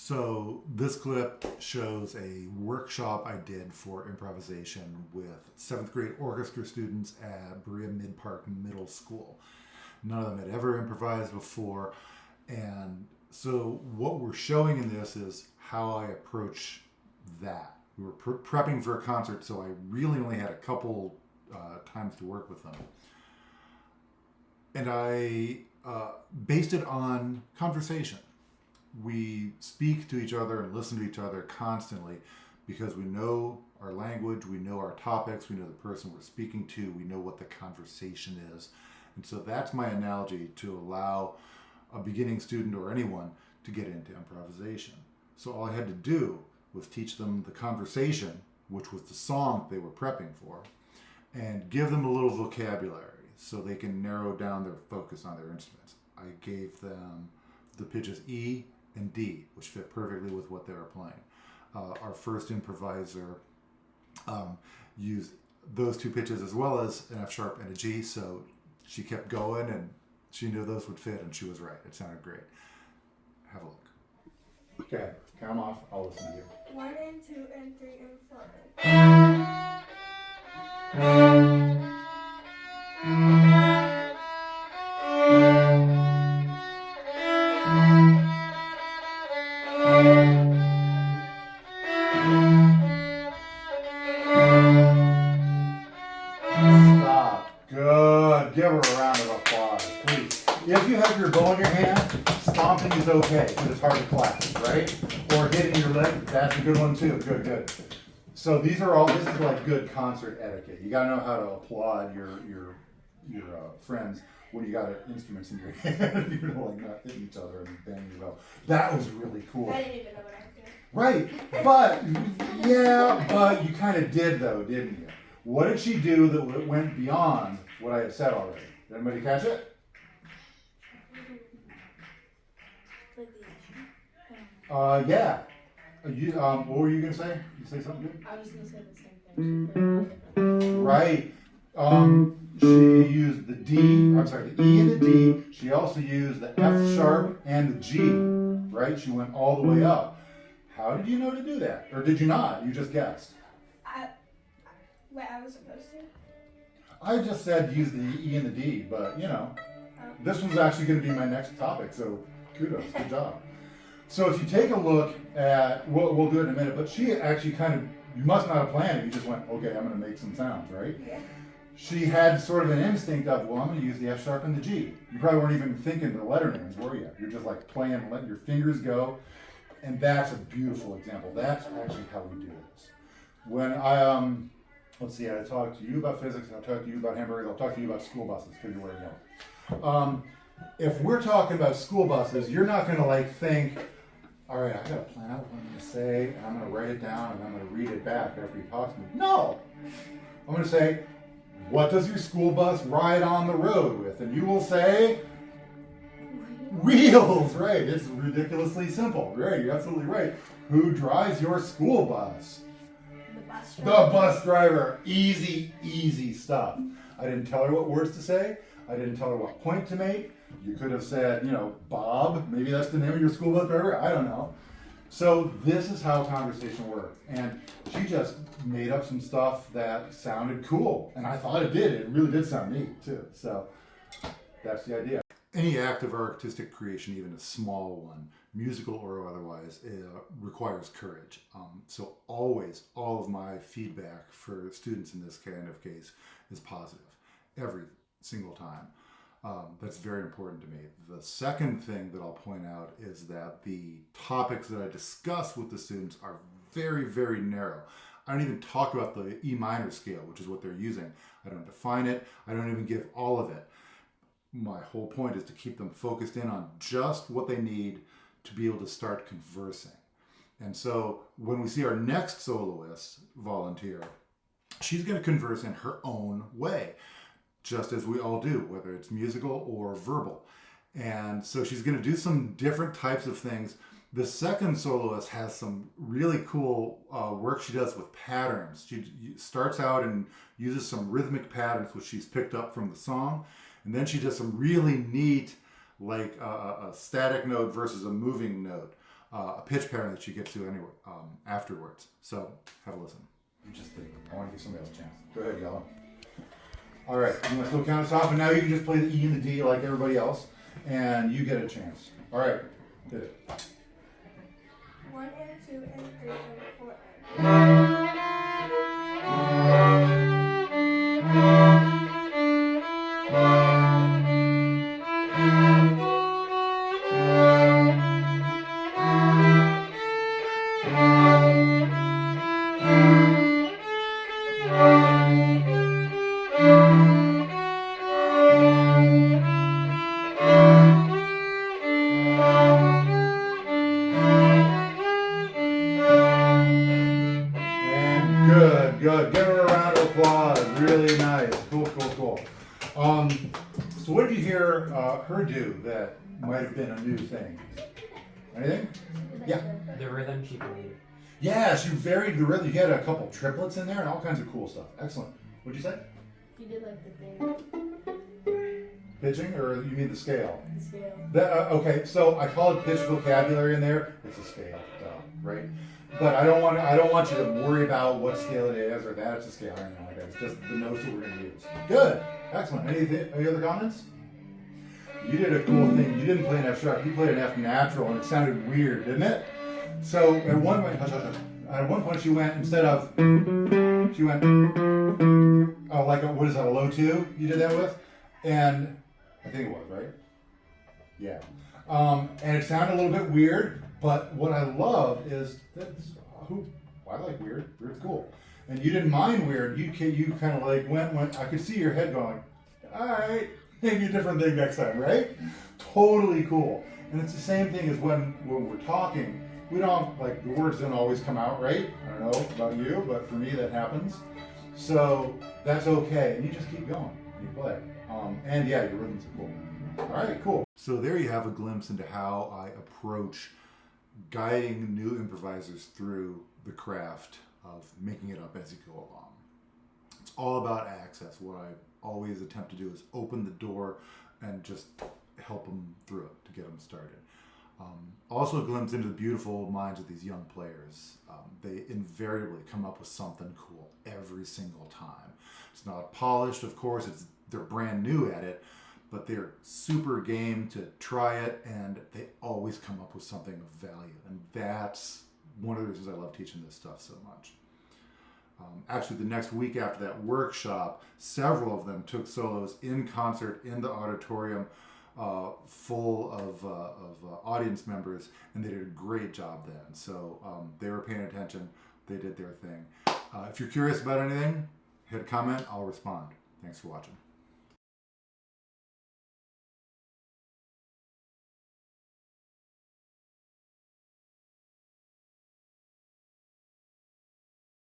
So this clip shows a workshop I did for improvisation with 7th grade orchestra students at Berea Mid Park Middle School. None of them had ever improvised before. And so what we're showing in this is how I approach that. We were prepping for a concert, so I really only had a couple times to work with them. And I based it on conversation. We speak to each other and listen to each other constantly because we know our language, we know our topics, we know the person we're speaking to, we know what the conversation is. And so that's my analogy to allow a beginning student or anyone to get into improvisation. So all I had to do was teach them the conversation, which was the song they were prepping for, and give them a little vocabulary so they can narrow down their focus on their instruments. I gave them the pitches E and D, which fit perfectly with what they were playing. Our first improviser used those two pitches as well as an F sharp and a G, so she kept going and she knew those would fit, and she was right. It sounded great. Have a look. Okay, count them off. I'll listen to you. 1 and 2 and 3 and 4. Stop. Good. Give her a round of applause, please. If you have your bow in your hand, stomping is okay because it's hard to clap, right? Or hitting your leg, that's a good one too. Good, good. So this is like good concert etiquette. You gotta know how to applaud your friends when you got instruments in your hand. You know, like not hitting each other and banging your bow. That was really cool. I didn't even know what I was doing. Right, but you kind of did though, didn't you? What did she do that went beyond what I had said already? Did anybody catch it? Yeah. What were you gonna say? You say something good? I was gonna say the same thing. Right. She used the D. I'm sorry, the E and the D. She also used the F sharp and the G. Right. She went all the way up. How did you know to do that, or did you not? You just guessed. I was supposed to. I just said use the E and the D, but you know, this was actually going to be my next topic. So kudos, good job. So if you take a look at, we'll do it in a minute, but she actually you must not have planned it. You just went, okay, I'm going to make some sounds, right? Yeah. She had sort of an instinct of, well, I'm going to use the F sharp and the G. You probably weren't even thinking the letter names, were you? You're just like playing, letting your fingers go. And that's a beautiful example. That's actually how we do this. When let's see, I talked to you about physics, I'll talk to you about hamburgers, I'll talk to you about school buses, because you're wearing yellow. If we're talking about school buses, you're not going to think, all right, I got to plan out what I'm going to say, and I'm going to write it down, and I'm going to read it back after he talks to me. No! I'm going to say, what does your school bus ride on the road with? And you will say, wheels, right? It's ridiculously simple, right? You're absolutely right. Who drives your school bus? The bus driver. Easy, easy stuff. I didn't tell her what words to say. I didn't tell her what point to make. You could have said, Bob. Maybe that's the name of your school bus driver. I don't know. So this is how conversation works. And she just made up some stuff that sounded cool. And I thought it did. It really did sound neat, too. So that's the idea. Any act of artistic creation, even a small one, musical or otherwise, requires courage. So always, all of my feedback for students in this kind of case is positive, every single time. That's very important to me. The second thing that I'll point out is that the topics that I discuss with the students are very, very narrow. I don't even talk about the E minor scale, which is what they're using. I don't define it. I don't even give all of it. My whole point is to keep them focused in on just what they need to be able to start conversing. And so when we see our next soloist volunteer, she's going to converse in her own way, just as we all do, whether it's musical or verbal. And so she's going to do some different types of things. The second soloist has some really cool work she does with patterns. She starts out and uses some rhythmic patterns, which she's picked up from the song. And then she does some really neat, like a static note versus a moving note. a pitch pattern that she gets to anyway afterwards. So have a listen. You just did. I want to give somebody else a chance. Go ahead, Yellow. All right, I'm going to still count us off, and now you can just play the E and the D like everybody else, and you get a chance. All right, did it. 1 and 2 and 3 and 4 And good, good. Give her a round of applause. Really nice. Cool, cool, cool. So what did you hear her do that might have been a new thing? Anything? Yeah. The rhythm she played. Yeah, she varied the rhythm. You had a couple triplets in there and all kinds of cool stuff. Excellent. What'd you say? You did like the thing, Pitching, or you mean the scale? the scale. Okay, so I call it pitch vocabulary in there. It's a scale, right? But I don't want you to worry about what scale it is or that it's a scale or anything like that. It's just the notes that we're going to use. Good, excellent. Any other comments? You did a cool thing. You didn't play an F sharp. You played an F natural, and it sounded weird, didn't it? So at one point she went, instead of, she went, oh, like what is that, a low 2 you did that with? And I think it was, right? Yeah. And it sounded a little bit weird, but what I love is that I like weird. Weird's cool. And you didn't mind weird. You kind of like went. I could see your head going, all right, maybe a different thing next time, right? Totally cool. And it's the same thing as when we're talking. We don't, like, the words don't always come out right. I don't know about you, but for me that happens. So that's okay. And you just keep going. You play. And yeah, your rhythms are cool. All right, cool. So there you have a glimpse into how I approach guiding new improvisers through the craft of making it up as you go along. It's all about access. What I always attempt to do is open the door and just help them through it to get them started. Also a glimpse into the beautiful minds of these young players. They invariably come up with something cool every single time. It's not polished, of course, they're brand new at it, but they're super game to try it, and they always come up with something of value. And that's one of the reasons I love teaching this stuff so much. Actually, the next week after that workshop, several of them took solos in concert in the auditorium, full of audience members, and they did a great job then. So they were paying attention, they did their thing. If you're curious about anything, hit a comment, I'll respond. Thanks for watching.